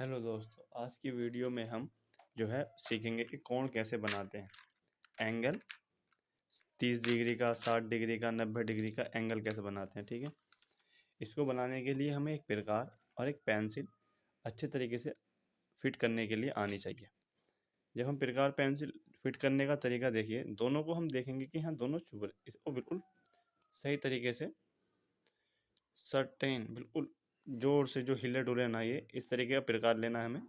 Hello दोस्तों, आज की वीडियो में हम जो है सीखेंगे कि कोण कैसे बनाते हैं। एंगल 30 डिग्री का, 60 डिग्री का, 90 डिग्री का एंगल कैसे बनाते हैं। ठीक है, इसको बनाने के लिए हमें एक प्रकार और एक पेंसिल अच्छे तरीके से फिट करने के लिए आनी चाहिए। जब हम प्रकार पेंसिल फिट करने का तरीका देखिए, दोनों को हम देखेंगे कि हाँ दोनों चुभ रहे, इसको बिल्कुल सही तरीके से सर्टेन बिल्कुल जोर से जो हिले डुले ना, ये इस तरीके का प्रकार लेना है हमें।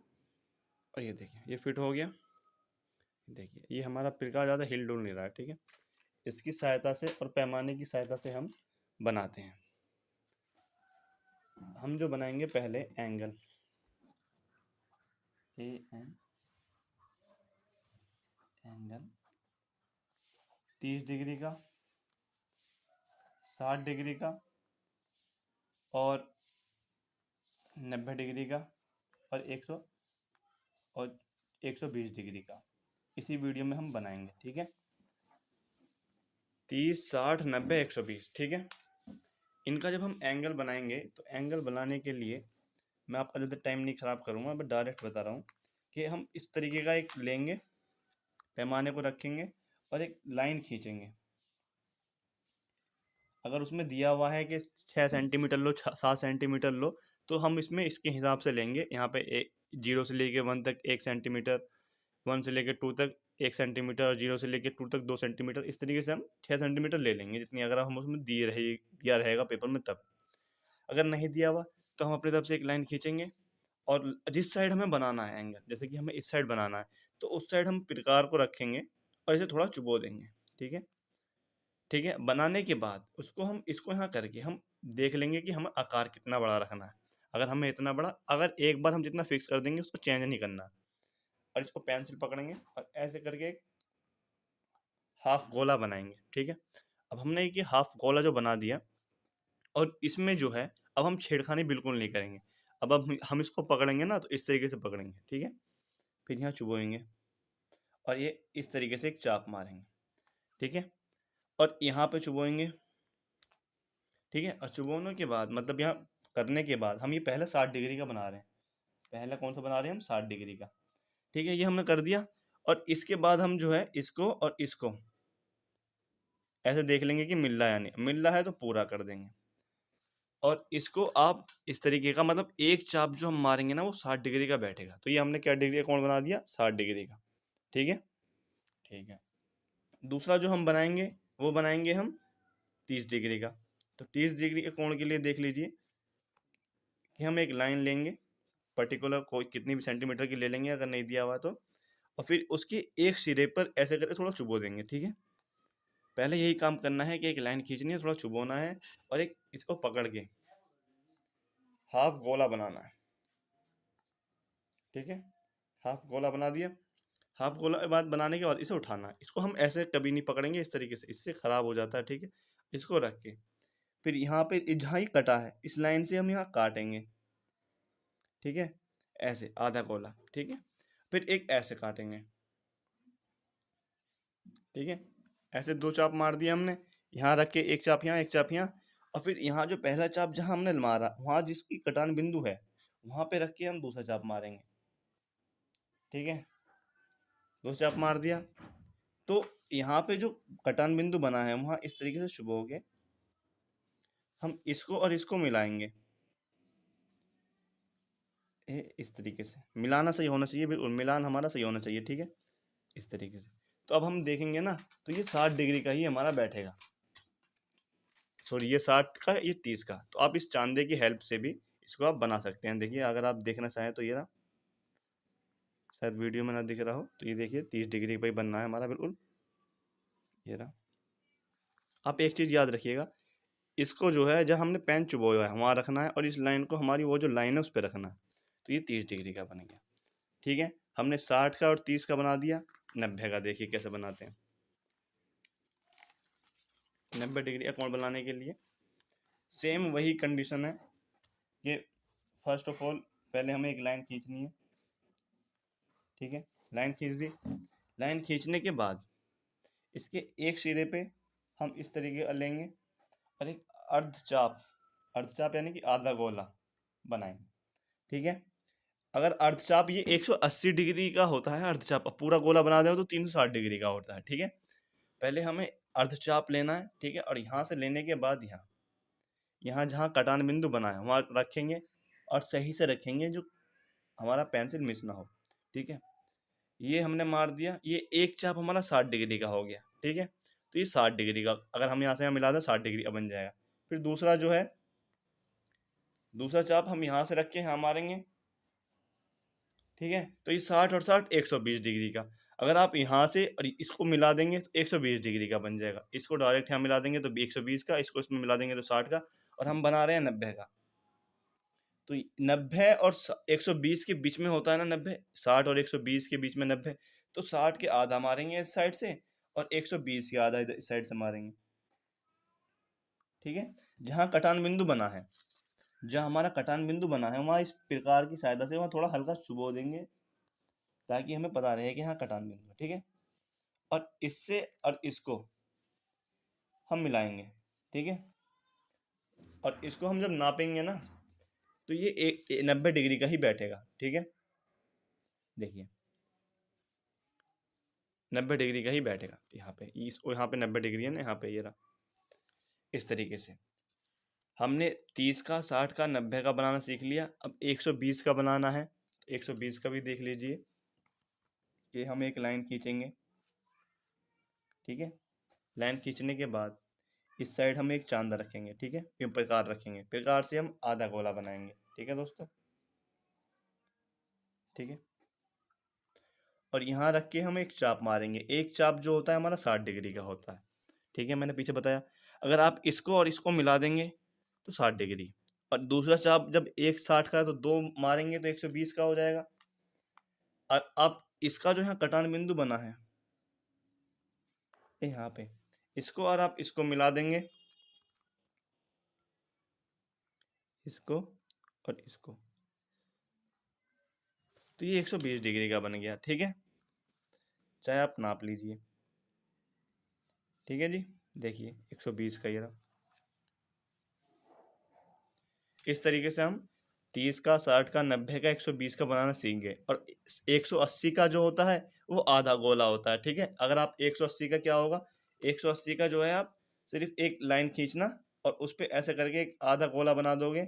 और ये देखिए, ये फिट हो गया। देखिए, ये हमारा प्रकार ज़्यादा हिल डुल नहीं रहा है। ठीक है, इसकी सहायता से और पैमाने की सहायता से हम बनाते हैं। हम जो बनाएंगे पहले angle A an angle 30 degree का, 60 डिग्री का और 90 डिग्री का और 120 डिग्री का इसी वीडियो में हम बनाएंगे। ठीक है, 30, 60, 90, 120। ठीक है, इनका जब हम एंगल बनाएंगे तो एंगल बनाने के लिए मैं आपका ज़्यादा टाइम नहीं ख़राब करूँगा, मैं डायरेक्ट बता रहा हूँ कि हम इस तरीके का एक लेंगे, पैमाने को रखेंगे और एक लाइन खींचेंगे। अगर उसमें दिया हुआ है कि 6 सेंटीमीटर लो, 7 सेंटीमीटर लो, तो हम इसमें इसके हिसाब से लेंगे। यहाँ पे 0 से लेके 1 तक 1 सेंटीमीटर, 1 से लेके 2 तक 1 सेंटीमीटर और 0 से लेके 2 तक 2 सेंटीमीटर। इस तरीके से हम 6 सेंटीमीटर ले लेंगे, जितनी अगर हम उसमें दिया रहेगा पेपर में तब। अगर नहीं दिया हुआ तो हम अपनी तरफ से एक लाइन खींचेंगे और जिस साइड हमें बनाना है एंगल, जैसे कि हमें इस साइड बनाना है, तो उस साइड हम प्रकार को रखेंगे और इसे थोड़ा चुबो देंगे। ठीक है, ठीक है, बनाने के बाद उसको हम इसको यहाँ करके हम देख लेंगे कि हमें आकार कितना बड़ा रखना है। अगर हमें इतना बड़ा, अगर एक बार हम जितना फिक्स कर देंगे उसको चेंज नहीं करना। और इसको पेंसिल पकड़ेंगे और ऐसे करके एक हाफ गोला बनाएंगे। ठीक है, अब हमने ये हाफ गोला जो बना दिया, और इसमें जो है अब हम छेड़खानी बिल्कुल नहीं करेंगे। अब हम इसको पकड़ेंगे ना, तो इस तरीके से पकड़ेंगे। ठीक है, फिर यहाँ चुबोएंगे और ये इस तरीके से एक चाप मारेंगे। ठीक है, और यहाँ पे चुबोएंगे। ठीक है, और चुबोने के बाद मतलब यहाँ करने के बाद हम ये पहले 60 डिग्री का बना रहे हैं। पहले कौन सा बना रहे हैं हम? 60 डिग्री का। ठीक है, ये हमने कर दिया। और इसके बाद हम जो है इसको और इसको ऐसे देख लेंगे कि मिल रहा है या नहीं। मिल रहा है तो पूरा कर देंगे। और इसको आप इस तरीके का, मतलब एक चाप जो हम मारेंगे ना वो 60 डिग्री का बैठेगा। तो ये हमने क्या डिग्री का कोण बना दिया? 60 डिग्री का। ठीक है, ठीक है। दूसरा जो हम बनाएंगे वो बनाएंगे हम 30 डिग्री का। तो 30 डिग्री के कोण के लिए देख लीजिए कि हम एक लाइन लेंगे, पर्टिकुलर कोई कितनी भी सेंटीमीटर की ले लेंगे अगर नहीं दिया हुआ तो, और फिर उसके एक सिरे पर ऐसे करके थोड़ा चुबो देंगे। ठीक है, पहले यही काम करना है कि एक लाइन खींचनी है, थोड़ा चुबोना है और एक इसको पकड़ के हाफ गोला बनाना है। ठीक है, हाफ गोला बना दिया। हाफ गोला के बाद बनाने के बाद इसे उठाना है। इसको हम ऐसे कभी नहीं पकड़ेंगे इस तरीके से, इससे ख़राब हो जाता है। ठीक है, इसको रख के फिर यहाँ पे जहाँ ही कटा है इस लाइन से हम यहाँ काटेंगे। ठीक है, ऐसे आधा गोला। ठीक है, फिर एक ऐसे काटेंगे। ठीक है, ऐसे दो चाप मार दिया हमने। यहाँ रख के एक चाप यहाँ, एक चाप यहाँ, और फिर यहाँ जो पहला चाप जहाँ हमने मारा वहाँ जिसकी कटान बिंदु है वहाँ पे रख के हम दूसरा चाप मारेंगे। ठीक है, दो चाप मार दिया तो यहाँ पे जो कटान बिंदु बना है वहाँ इस तरीके से चुभोगे, हम इसको और इसको मिलाएंगे। इस तरीके से मिलाना सही होना चाहिए, बिल्कुल मिलान हमारा सही होना चाहिए। ठीक है, इस तरीके से। तो अब हम देखेंगे ना, तो ये 60 डिग्री का ही हमारा बैठेगा। सॉरी, ये 60 का, ये 30 का। तो आप इस चांदे की हेल्प से भी इसको आप बना सकते हैं। देखिए, अगर आप देखना चाहें तो ये ना, शायद वीडियो में ना दिख रहा हो, तो ये देखिए 30 डिग्री पर ही बनना है हमारा बिल्कुल। ये रहा। आप एक चीज़ याद रखिएगा, इसको जो है जहाँ हमने पेन चुभोया है वहाँ रखना है, और इस लाइन को हमारी वो जो लाइन है उस पर रखना है। तो ये 30 डिग्री का बन गया। ठीक है, हमने 60 का और 30 का बना दिया। 90 का देखिए कैसे बनाते हैं। 90 डिग्री का कोण बनाने के लिए सेम वही कंडीशन है कि फर्स्ट ऑफ ऑल पहले हमें एक लाइन खींचनी है। ठीक है, लाइन खींच दी। लाइन खींचने के बाद इसके एक सिरे पे हम इस तरीके का लेंगे और एक अर्धचाप, अर्धचाप यानी कि आधा गोला बनाएंगे। ठीक है, अगर अर्धचाप ये 180 डिग्री का होता है अर्धचाप, अब पूरा गोला बना दें तो 360 डिग्री का होता है, ठीक है। पहले हमें अर्धचाप लेना है, ठीक है, और यहाँ से लेने के बाद यहाँ यहाँ जहाँ कटान बिंदु बना है वहाँ रखेंगे और सही से रखेंगे जो हमारा पेंसिल मिस ना हो, ठीक है। ये हमने मार दिया, ये एक चाप हमारा 60 डिग्री का हो गया, ठीक है। तो ये 60 डिग्री का, अगर हम यहाँ से यहाँ मिला दें 60 डिग्री का बन जाएगा। फिर दूसरा जो है, दूसरा चाप हम यहाँ से रख के यहाँ मारेंगे, ठीक है। तो ये 60 और 60 120 डिग्री का, अगर आप यहाँ से और इसको मिला देंगे तो 120 डिग्री का बन जाएगा। इसको डायरेक्ट यहाँ मिला देंगे तो 120 का, इसको इसमें मिला देंगे तो 60 का, और हम बना रहे हैं 90 का। तो 90 और 120 के बीच में होता है ना 90, 60 और 120 के बीच में 90, तो 60 के आधा मारेंगे इस साइड से और 120 के आधा इस साइड से मारेंगे, ठीक है। जहाँ कटान बिंदु बना है, जहाँ हमारा कटान बिंदु बना है वहाँ इस प्रकार की सहायता से वहाँ थोड़ा हल्का चुबो देंगे ताकि हमें पता रहे कि यहाँ कटान बिंदु है, ठीक है। और इससे और इसको हम मिलाएंगे, ठीक है। और इसको हम जब नापेंगे ना तो ये 90 डिग्री का ही बैठेगा, ठीक है। देखिए 90 डिग्री का ही बैठेगा यहाँ पे, इसको यहाँ पे 90 डिग्री है ना, यहाँ पे ये रहा। इस तरीके से हमने 30 का, 60 का, 90 का बनाना सीख लिया। अब 120 का बनाना है, 120 का भी देख लीजिए कि हम एक लाइन खींचेंगे, ठीक है। लाइन खींचने के बाद इस साइड हम एक चांदा रखेंगे, ठीक है। ये प्रकार रखेंगे, प्रकार से हम आधा गोला बनाएंगे, ठीक है दोस्तों, ठीक है। और यहाँ रख के हम एक चाप मारेंगे, एक चाप जो होता है हमारा 60 डिग्री का होता है, ठीक है। मैंने पीछे बताया, अगर आप इसको और इसको मिला देंगे तो 60 डिग्री, और दूसरा चाप जब एक 60 का है तो दो मारेंगे तो 120 का हो जाएगा। और आप इसका जो यहाँ कटान बिंदु बना है यहाँ पे, इसको और आप इसको मिला देंगे, इसको और इसको, तो ये 120 डिग्री का बन गया, ठीक है। चाहे आप नाप लीजिए, ठीक है जी। देखिए 120 का ये रहा। इस तरीके से हम 30 का, 60 का, 90 का, 120 का बनाना सीख गए। और 180 का जो होता है वो आधा गोला होता है, ठीक है। अगर आप 180 का क्या होगा, 180 का जो है आप सिर्फ एक लाइन खींचना और उस पर ऐसे करके एक आधा गोला बना दोगे,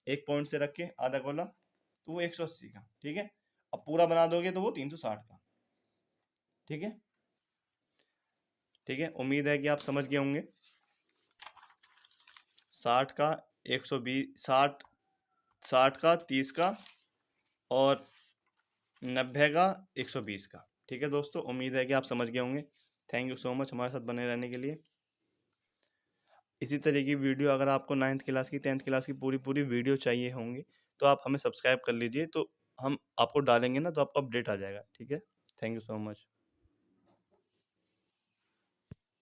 एक पॉइंट से रख के आधा गोला, तो वो 180 का, ठीक है। अब पूरा बना दोगे तो वो 360 का, ठीक है। ठीक है, उम्मीद है कि आप समझ गए होंगे। 60 का 120, 60 का 30 का और 90 का 120 का, ठीक है दोस्तों। उम्मीद है कि आप समझ गए होंगे। थैंक यू सो मच हमारे साथ बने रहने के लिए। इसी तरह की वीडियो अगर आपको 9th क्लास की, 10th क्लास की पूरी वीडियो चाहिए होंगी तो आप हमें सब्सक्राइब कर लीजिए, तो हम आपको डालेंगे ना तो आपको अपडेट आ जाएगा, ठीक है। Thank you so much.